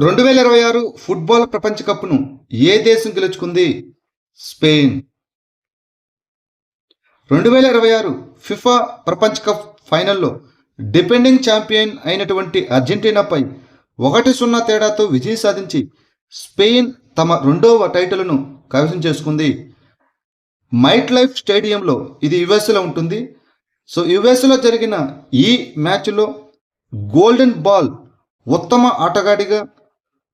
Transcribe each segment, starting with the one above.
2026 football ప్రపంచ కప్‌ను ఏ దేశం గెలుచుకుంది? స్పెయిన్. 2026 ఫిఫా ప్రపంచ కప్ ఫైనల్‌లో డిఫెండింగ్ ఛాంపియన్ అయినటువంటి అర్జెంటీనాపై 1-0 తేడాతో విజయం సాధించి స్పెయిన్ తమ రెండవ టైటిల్‌ను కైవసం చేసుకుంది. మైట్ లైఫ్ స్టేడియంలో ఇది యుఎస్ఏలో ఉంటుంది. యుఎస్ఏలో జరిగిన ఈ మ్యాచ్‌లో గోల్డెన్ బాల్ ఉత్తమ ఆటగాడిగా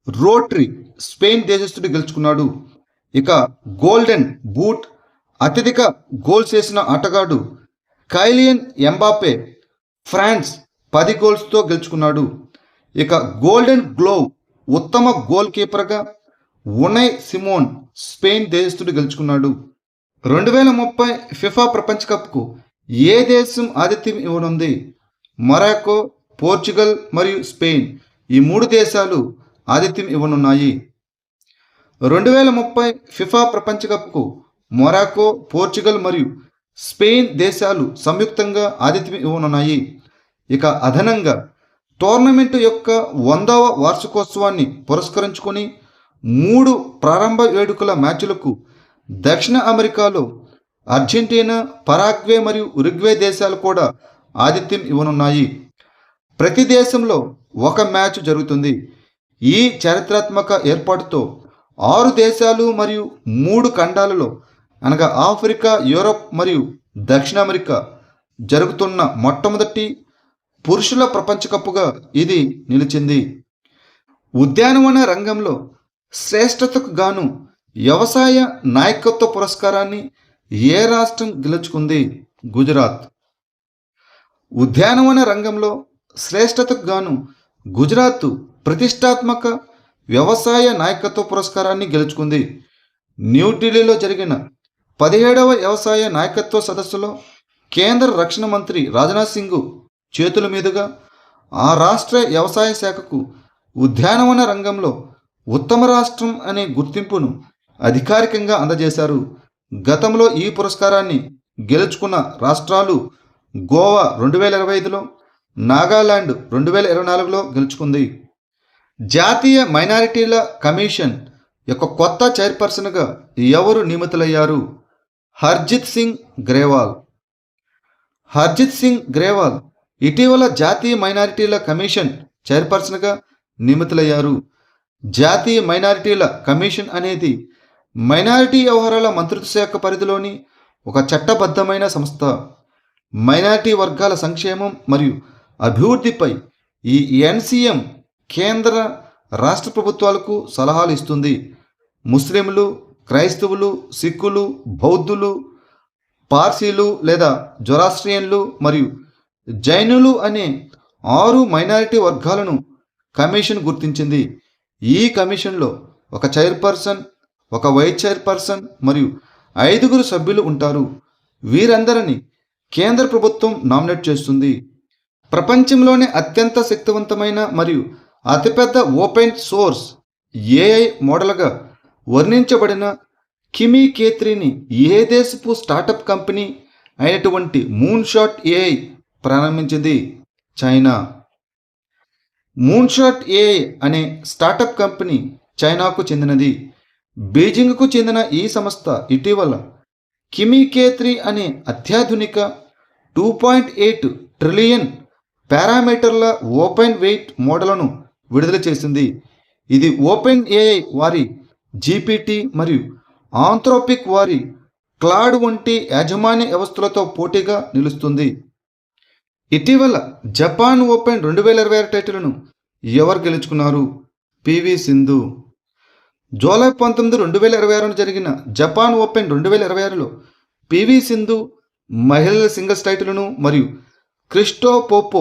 రోడ్రి స్పెయిన్ దేశస్థుడు గెలుచుకున్నాడు. ఇక గోల్డెన్ బూట్ అత్యధిక గోల్స్ చేసిన ఆటగాడు కైలియన్ ఎంబాపే ఫ్రాన్స్ 10 గోల్స్తో గెలుచుకున్నాడు. ఇక గోల్డెన్ గ్లోవ్ ఉత్తమ గోల్ కీపర్గా ఉనై సిమోన్ స్పెయిన్ దేశస్థుడు గెలుచుకున్నాడు. 2030 ఫిఫా ప్రపంచ కప్కు ఏ దేశం ఆతిథ్యం ఇవ్వనుంది? మొరాకో, పోర్చుగల్ మరియు స్పెయిన్ ఈ 3 దేశాలు ఆతిథ్యం ఇవ్వనున్నాయి. 2030 ఫిఫా ప్రపంచ కప్కు మొరాకో, పోర్చుగల్ మరియు స్పెయిన్ దేశాలు సంయుక్తంగా ఆతిథ్యం ఇవ్వనున్నాయి. ఇక అదనంగా టోర్నమెంటు యొక్క 100వ వార్షికోత్సవాన్ని పురస్కరించుకొని 3 ప్రారంభ వేడుకల మ్యాచ్లకు దక్షిణ అమెరికాలో అర్జెంటీనా, పరాగ్వే మరియు ఉరుగ్వే దేశాలు కూడా ఆతిథ్యం ఇవ్వనున్నాయి. ప్రతి దేశంలో ఒక మ్యాచ్ జరుగుతుంది. ఈ చారిత్రాత్మక ఏర్పాటుతో 6 దేశాలు మరియు 3 ఖండాలలో అనగా ఆఫ్రికా, యూరప్ మరియు దక్షిణ అమెరికా జరుగుతున్న మొట్టమొదటి పురుషుల ప్రపంచ కప్పుగా ఇది నిలిచింది. ఉద్యానవన రంగంలో శ్రేష్టతకు గాను వ్యవసాయ నాయకత్వ పురస్కారాన్ని ఏ రాష్ట్రం గెలుచుకుంది? గుజరాత్. ఉద్యానవన రంగంలో శ్రేష్టతకు గాను గుజరాత్ ప్రతిష్టాత్మక వ్యవసాయ నాయకత్వ పురస్కారాన్ని గెలుచుకుంది. న్యూఢిల్లీలో జరిగిన 17వ వ్యవసాయ నాయకత్వ సదస్సులో కేంద్ర రక్షణ మంత్రి రాజ్నాథ్ సింగ్ చేతుల మీదుగా ఆ రాష్ట్ర వ్యవసాయ శాఖకు ఉద్యానవన రంగంలో ఉత్తమ రాష్ట్రం అనే గుర్తింపును అధికారికంగా అందజేశారు. గతంలో ఈ పురస్కారాన్ని గెలుచుకున్న రాష్ట్రాలు గోవా 2025లో, నాగాలాండ్ 2024లో గెలుచుకుంది. జాతీయ మైనారిటీల కమిషన్ యొక్క కొత్త చైర్పర్సన్గా ఎవరు నియమితులయ్యారు? హర్జిత్ సింగ్ గ్రేవాల్. హర్జిత్ సింగ్ గ్రేవాల్ ఇటీవల జాతీయ మైనారిటీల కమిషన్ చైర్పర్సన్గా నియమితులయ్యారు. జాతీయ మైనారిటీల కమిషన్ అనేది మైనారిటీ వ్యవహారాల మంత్రిత్వ శాఖ పరిధిలోని ఒక చట్టబద్ధమైన సంస్థ. మైనారిటీ వర్గాల సంక్షేమం మరియు అభివృద్ధిపై ఈ ఎన్సిఎం కేంద్ర రాష్ట్ర ప్రభుత్వాలకు సలహాలు ఇస్తుంది. ముస్లింలు, క్రైస్తవులు, సిక్కులు, బౌద్ధులు, పార్సీలు లేదా జొరాస్ట్రియన్లు మరియు జైనులు అనే 6 మైనారిటీ వర్గాలను కమిషన్ గుర్తించింది. ఈ కమిషన్లో ఒక చైర్పర్సన్, ఒక వైస్ చైర్పర్సన్ మరియు 5 సభ్యులు ఉంటారు. వీరందరినీ కేంద్ర ప్రభుత్వం నామినేట్ చేస్తుంది. ప్రపంచంలోనే అత్యంత శక్తివంతమైన మరియు అతిపెద్ద ఓపెన్ సోర్స్ ఏఐ మోడల్గా వర్ణించబడిన కిమీ K3ని ఏ దేశపు స్టార్టప్ కంపెనీ అయినటువంటి మూన్షాట్ ఏఐ ప్రారంభించింది? చైనా. మూన్షాట్ ఏఐ అనే స్టార్టప్ కంపెనీ చైనాకు చెందినది. బీజింగ్కు చెందిన ఈ సంస్థ ఇటీవల కిమీ K3 అనే అత్యాధునిక 2.8 ట్రిలియన్ పారామీటర్ల ఓపెన్ వెయిట్ మోడల్ను విడుదల చేసింది. ఇది ఓపెన్ ఏఐ వారి జీపీటీ మరియు ఆంథ్రోపిక్ వారి క్లాడ్ వంటి యాజమాన్య వ్యవస్థలతో పోటీగా నిలుస్తుంది. ఇటీవల జపాన్ ఓపెన్ 2026 టైటిల్ను ఎవరు గెలుచుకున్నారు? పివి సింధు. జూలై 19, 2026 జరిగిన జపాన్ ఓపెన్ 2026లో పివి సింధు మహిళల సింగిల్స్ టైటిల్ను మరియు క్రిస్టో పోపో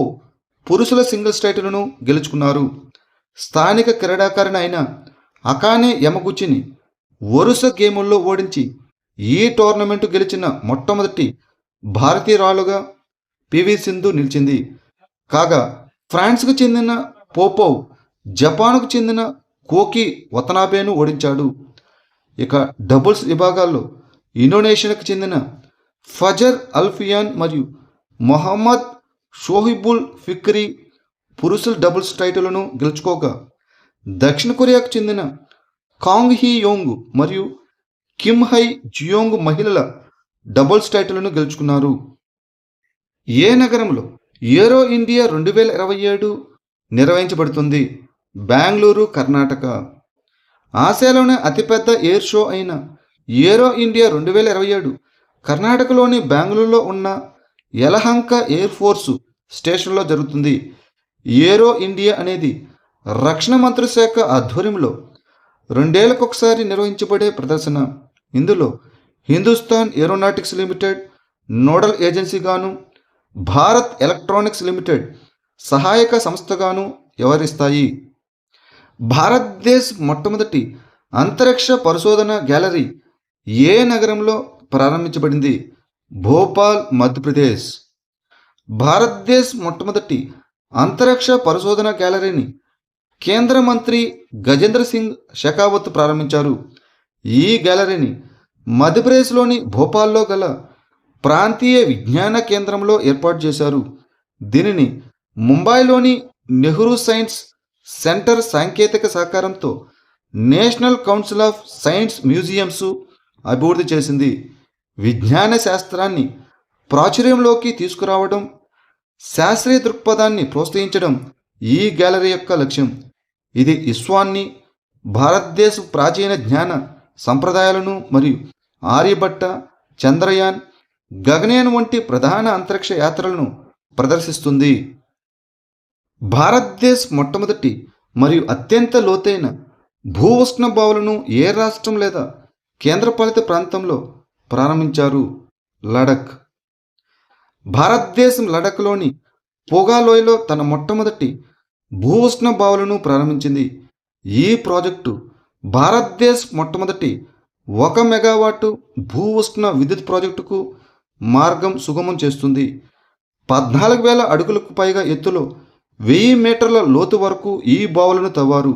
పురుషుల సింగిల్స్ టైటిల్ను గెలుచుకున్నారు. స్థానిక క్రీడాకారిణి అయిన అకానే యమగుచిని వరుస గేముల్లో ఓడించి ఈ టోర్నమెంటు గెలిచిన మొట్టమొదటి భారతీయురాలుగా పివి సింధు నిలిచింది. కాగా ఫ్రాన్స్కు చెందిన పోపోవ్ జపాన్కు చెందిన కోకి వతనాబేను ఓడించాడు. ఇక డబుల్స్ విభాగాల్లో ఇండోనేషియాకు చెందిన ఫజర్ అల్ఫియాన్ మరియు మొహమ్మద్ షోహిబుల్ ఫిక్రీ పురుషుల డబుల్స్ టైటిల్ను గెలుచుకోగా దక్షిణ కొరియాకు చెందిన కాంగ్ హీ యోంగ్ మరియు కిమ్ హై జియోంగ్ మహిళల డబుల్స్ టైటిల్ను గెలుచుకున్నారు. ఏ నగరంలో ఏరో ఇండియా 2027 నిర్వహించబడుతుంది? బెంగళూరు, కర్ణాటక. ఆసియాలోనే అతిపెద్ద ఎయిర్ షో అయిన ఏరో ఇండియా 2027 కర్ణాటకలోని బెంగళూరులో ఉన్న యలహంక ఎయిర్ ఫోర్సు స్టేషన్లో జరుగుతుంది. ఏరో ఇండియా అనేది రక్షణ మంత్రిత్వ శాఖ ఆధ్వర్యంలో 2 ఏళ్లకొకసారి నిర్వహించబడే ప్రదర్శన. ఇందులో హిందుస్థాన్ ఏరోనాటిక్స్ లిమిటెడ్ నోడల్ ఏజెన్సీగాను, భారత్ ఎలక్ట్రానిక్స్ లిమిటెడ్ సహాయక సంస్థగాను వ్యవహరిస్తాయి. భారతదేశ్ మొట్టమొదటి అంతరిక్ష పరిశోధన గ్యాలరీ ఏ నగరంలో ప్రారంభించబడింది? భోపాల్, మధ్యప్రదేశ్. భారతదేశ్ మొట్టమొదటి అంతరిక్ష పరిశోధన గ్యాలరీని కేంద్ర మంత్రి గజేంద్ర సింగ్ షెకావత్ ప్రారంభించారు. ఈ గ్యాలరీని మధ్యప్రదేశ్లోని భోపాల్లో గల ప్రాంతీయ విజ్ఞాన కేంద్రంలో ఏర్పాటు చేశారు. దీనిని ముంబైలోని నెహ్రూ సైన్స్ సెంటర్ సాంకేతిక సహకారంతో national council of science museums అభివృద్ధి చేసింది. విజ్ఞాన శాస్త్రాన్ని ప్రాచుర్యంలోకి తీసుకురావడం, శాస్త్రీయ దృక్పథాన్ని ప్రోత్సహించడం ఈ గ్యాలరీ యొక్క లక్ష్యం. ఇది విశ్వాన్ని, భారతదేశ ప్రాచీన జ్ఞాన సంప్రదాయాలను మరియు ఆర్యభట్ట, చంద్రయాన్, గగనయాన్ వంటి ప్రధాన అంతరిక్ష యాత్రలను ప్రదర్శిస్తుంది. భారతదేశ్ మొట్టమొదటి మరియు అత్యంత లోతైన భూ ఉష్ణ బావులను ఏ రాష్ట్రం లేదా కేంద్రపాలిత ప్రాంతంలో ప్రారంభించారు? లడఖ్. భారతదేశం లడఖ్లోని పోగాలోయలో తన మొట్టమొదటి భూ ఉష్ణ బావులను ప్రారంభించింది. ఈ ప్రాజెక్టు భారతదేశ్ మొట్టమొదటి 1 మెగావాటు భూ ఉష్ణ విద్యుత్ ప్రాజెక్టుకు మార్గం సుగమం చేస్తుంది. 14,000 అడుగులకు పైగా ఎత్తులో 1000 మీటర్ల లోతు వరకు ఈ బావులను తవ్వారు.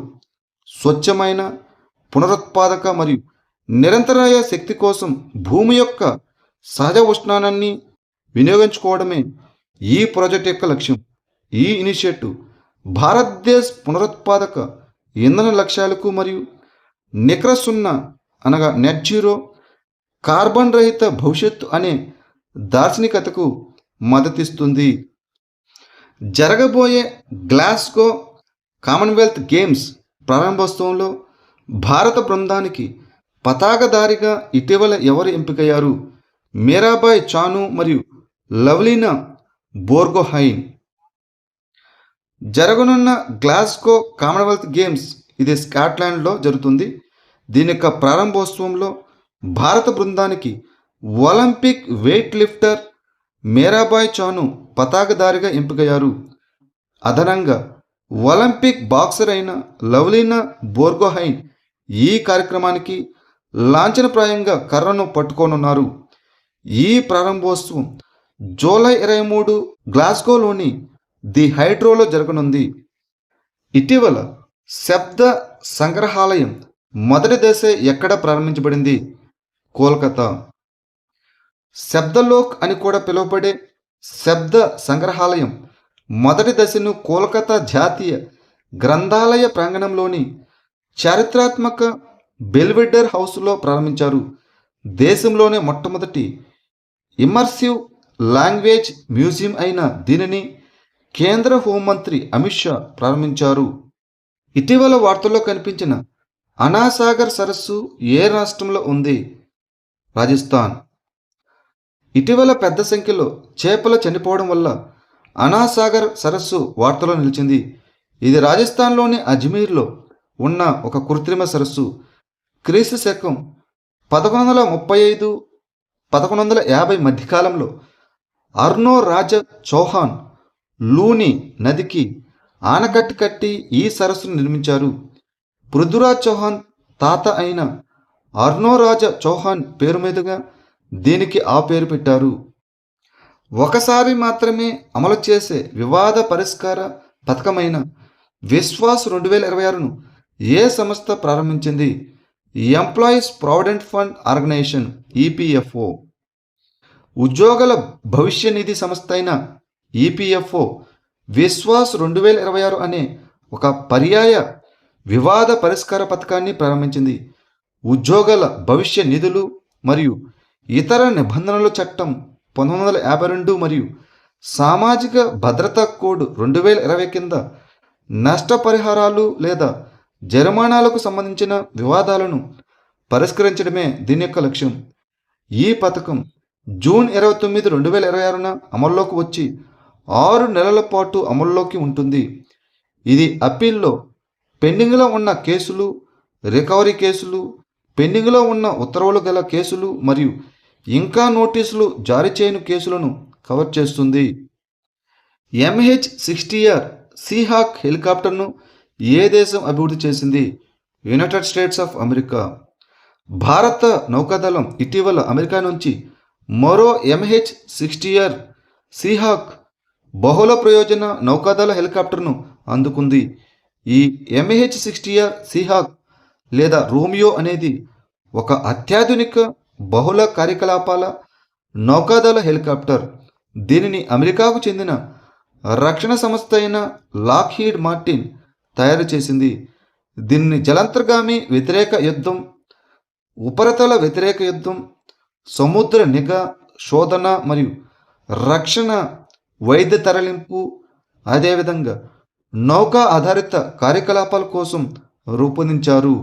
స్వచ్ఛమైన, పునరుత్పాదక మరియు నిరంతరాయ శక్తి కోసం భూమి యొక్క సహజ ఉష్ణానాన్ని వినియోగించుకోవడమే ఈ ప్రాజెక్ట్ యొక్క లక్ష్యం. ఈ ఇనిషియేటివ్ భారతదేశ్ పునరుత్పాదక ఇంధన లక్ష్యాలకు మరియు నికర సున్నా అనగా నెట్ జీరో కార్బన్ రహిత భవిష్యత్తు అనే దార్శనికతకు మద్దతిస్తుంది. జరగబోయే గ్లాస్గో కామన్వెల్త్ గేమ్స్ ప్రారంభోత్సవంలో భారత బృందానికి పతాకధారిగా ఇటీవల ఎవరు ఎంపికయ్యారు? మీరాబాయ్ చాను మరియు లవ్లీనా బోర్గోహైన్. జరగనున్న గ్లాస్గో కామన్వెల్త్ గేమ్స్ ఇది స్కాట్లాండ్లో జరుగుతుంది. దీని యొక్క ప్రారంభోత్సవంలో భారత బృందానికి Olympic weight lifter Mirabai Chanu పతాకధారిగా ఎంపికయ్యారు. అదనంగా ఒలింపిక్ బాక్సర్ అయిన లవ్లీనా బోర్గోహైన్ ఈ కార్యక్రమానికి లాంఛనప్రాయంగా కర్రను పట్టుకోనున్నారు. ఈ ప్రారంభోత్సవం జూలై 23 గ్లాస్గోలోని ది హైడ్రోలో జరగనుంది. ఇటీవల శబ్ద సంగ్రహాలయం మొదటి దశ ఎక్కడ ప్రారంభించబడింది? కోల్కతా. శబ్దలోక్ అని కూడా పిలువబడే శబ్ద సంగ్రహాలయం మొదటి దశను కోల్కతా జాతీయ గ్రంథాలయ ప్రాంగణంలోని చారిత్రాత్మక బెల్వెడర్ హౌస్లో ప్రారంభించారు. దేశంలోనే మొట్టమొదటి ఇమ్మర్సివ్ లాంగ్వేజ్ మ్యూజియం అయిన దీనిని కేంద్ర హోంమంత్రి అమిత్ షా ప్రారంభించారు. ఇటీవల వార్తల్లో కనిపించిన అనాసాగర్ సరస్సు ఏ రాష్ట్రంలో ఉంది? రాజస్థాన్. ఇటీవల పెద్ద సంఖ్యలో చేపలు చనిపోవడం వల్ల అనాసాగర్ సరస్సు వార్తలో నిలిచింది. ఇది రాజస్థాన్లోని అజ్మీర్లో ఉన్న ఒక కృత్రిమ సరస్సు. క్రీస్తు శకం 1135-1150 మధ్యకాలంలో అర్నో రాజా చౌహాన్ లూని నదికి ఆనకట్ట కట్టి ఈ సరస్సును నిర్మించారు. పృథ్వీరాజ్ చౌహాన్ తాత అయిన అర్నో రాజా చౌహాన్ పేరు మీదుగా దీనికి ఆ పేరు పెట్టారు. ఒకసారి మాత్రమే అమలు చేసే వివాద పరిష్కార పథకమైన విశ్వాస్ 2026ను ఏ సంస్థ ప్రారంభించింది? Employees provident fund organisation EPFO. ఉద్యోగుల భవిష్య నిధి సంస్థ అయిన ఈపీఎఫ్ఓ విశ్వాస్ 2026 అనే ఒక పర్యాయ వివాద పరిష్కార పథకాన్ని ప్రారంభించింది. ఉద్యోగుల భవిష్య నిధులు మరియు ఇతర నిబంధనల చట్టం 1952 మరియు సామాజిక భద్రతా కోడ్ 2020 కింద నష్టపరిహారాలు లేదా జరిమానాలకు సంబంధించిన వివాదాలను పరిష్కరించడమే దీని యొక్క లక్ష్యం. ఈ పథకం జూన్ 29, 2026న అమల్లోకి వచ్చి 6 నెలల పాటు అమల్లోకి ఉంటుంది. ఇది అప్పీల్లో పెండింగ్లో ఉన్న కేసులు, రికవరీ కేసులు, పెండింగ్లో ఉన్న ఉత్తర్వులు గల కేసులు మరియు ఇంకా నోటీసులు జారీ చేయని కేసులను కవర్ చేస్తుంది. MH-60R సీహాక్ హెలికాప్టర్ను ఏ దేశం అభివృద్ధి చేసింది? United states of America. భారత నౌకాదళం ఇటీవల అమెరికా నుంచి మరో MH-60R సీహాక్ బహుళ ప్రయోజన నౌకాదళ హెలికాప్టర్ను అందుకుంది. ఈ MH-60R సీహాక్ లేదా రోమియో అనేది ఒక అత్యాధునిక బహుళ కార్యకలాపాల నౌకాదళ హెలికాప్టర్. దీనిని అమెరికాకు చెందిన రక్షణ సంస్థ అయిన లాక్హీడ్ మార్టిన్ తయారు చేసింది. దీనిని జలాంతర్గామి వ్యతిరేక యుద్ధం, ఉపరితల వ్యతిరేక యుద్ధం, సముద్ర నిఘా, శోధన మరియు రక్షణ, వైద్య తరలింపు, అదేవిధంగా నౌకా ఆధారిత కార్యకలాపాల కోసం రూపొందించారు.